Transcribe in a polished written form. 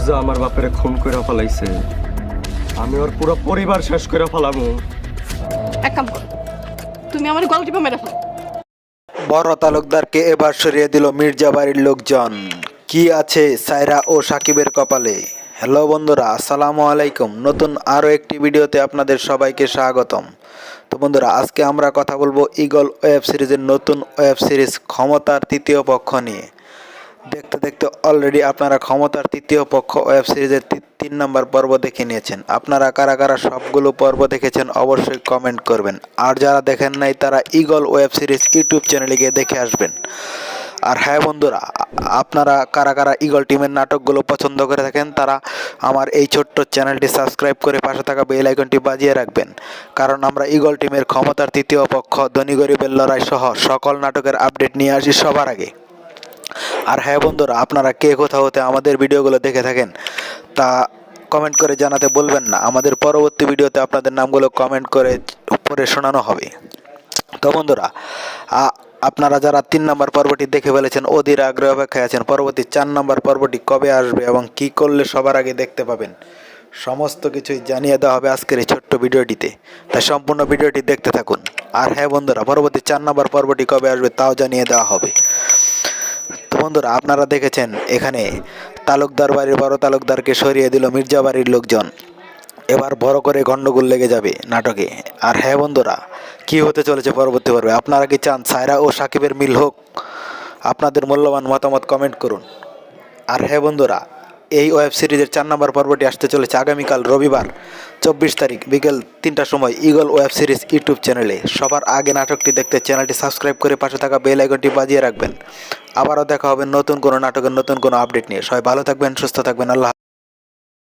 মির্জা আমার বাপেরে খুন করে ফেলাইছে, আমি ওর পুরো পরিবার শেষ করে ফেলামু। এক কাম কর, তুমি আমার গলা টিপে মেরে ফেলো। বড় তালুকদারকে এবার সরিয়ে দিল মির্জা বাড়ির লোকজন। কি আছে সায়রা ও সাকিবের কপালে? হ্যালো বন্ধুরা, আসসালামু আলাইকুম। নতুন আরও একটি ভিডিওতে আপনাদের সবাইকে স্বাগতম। তো বন্ধুরা, আজকে আমরা কথা বলবো ঈগল ওয়েব সিরিজের নতুন ওয়েব সিরিজ ক্ষমতার তৃতীয় পক্ষ নিয়ে। দেখতে দেখতে অলরেডি আপনারা ক্ষমতার তৃতীয় পক্ষ ওয়েব সিরিজের 3 নম্বর পর্ব দেখে নিয়েছেন। আপনারা কারা কারা সবগুলো পর্ব দেখেছেন অবশ্যই কমেন্ট করবেন। আর যারা দেখেন নাই তারা ঈগল ওয়েব সিরিজ ইউটিউব চ্যানেলে গিয়ে দেখে আসবেন। আর হ্যাঁ বন্ধুরা, আপনারা কারা কারা ঈগল টিমের নাটকগুলো পছন্দ করে থাকেন তারা আমার এই ছোট্ট চ্যানেলটি সাবস্ক্রাইব করে পাশে থাকা বেল আইকনটি বাজিয়ে রাখবেন, কারণ আমরা ঈগল টিমের ক্ষমতার তৃতীয় পক্ষ, ধনী গরিবের লড়াই সহ সকল নাটকের আপডেট নিয়ে আসি সবার আগে। আর হ্যাঁ বন্ধুরা, আপনারা কে কোথাও হতে আমাদের ভিডিওগুলো দেখে থাকেন তা কমেন্ট করে জানাতে বলবেন না। আমাদের পরবর্তী ভিডিওতে আপনাদের নামগুলো কমেন্ট করে পড়ে শোনানো হবে। তো বন্ধুরা, আপনারা যারা 3 নম্বর পর্বটি দেখে ফেলেছেন অধীর আগ্রহে অপেক্ষায় আছেন পরবর্তী 4 নম্বর পর্বটি কবে আসবে এবং কি করলে সবার আগে দেখতে পাবেন, সমস্ত কিছুই জানিয়ে দেওয়া হবে আজকের এই ছোট্ট ভিডিওটিতে। তাই সম্পূর্ণ ভিডিওটি দেখতে থাকুন। আর হ্যাঁ বন্ধুরা, পরবর্তী 4 নম্বর পর্বটি কবে আসবে তাও জানিয়ে দেওয়া হবে। তো বন্ধুরা, আপনারা দেখেছেন এখানে তালুকদার বাড়ির বড় তালুকদারকে সরিয়ে দিল মির্জা বাড়ির লোকজন। এবার বড় করে গন্ডগোল লেগে যাবে নাটকে। আর হ্যাঁ বন্ধুরা, কি হতে চলেছে পরবর্তী পর্বে? আপনারা কি চান সায়রা ও সাকিবের মিল হোক? আপনাদের মূল্যবান মতামত কমেন্ট করুন। আর হ্যাঁ বন্ধুরা, এই ওয়েব সিরিজের 4 নম্বর পর্বটি আসতে চলেছে আগামীকাল রবিবার 24 তারিখ বিকেল 3টার সময় ঈগল ওয়েব সিরিজ ইউটিউব চ্যানেলে। সবার আগে নাটকটি দেখতে চ্যানেলটি সাবস্ক্রাইব করে পাশে থাকা বেল আইকনটি বাজিয়ে রাখবেন। আবারও দেখা হবে নতুন কোনো নাটকের নতুন কোনো আপডেট নিয়ে। সবাই ভালো থাকবেন, সুস্থ থাকবেন। আল্লাহ।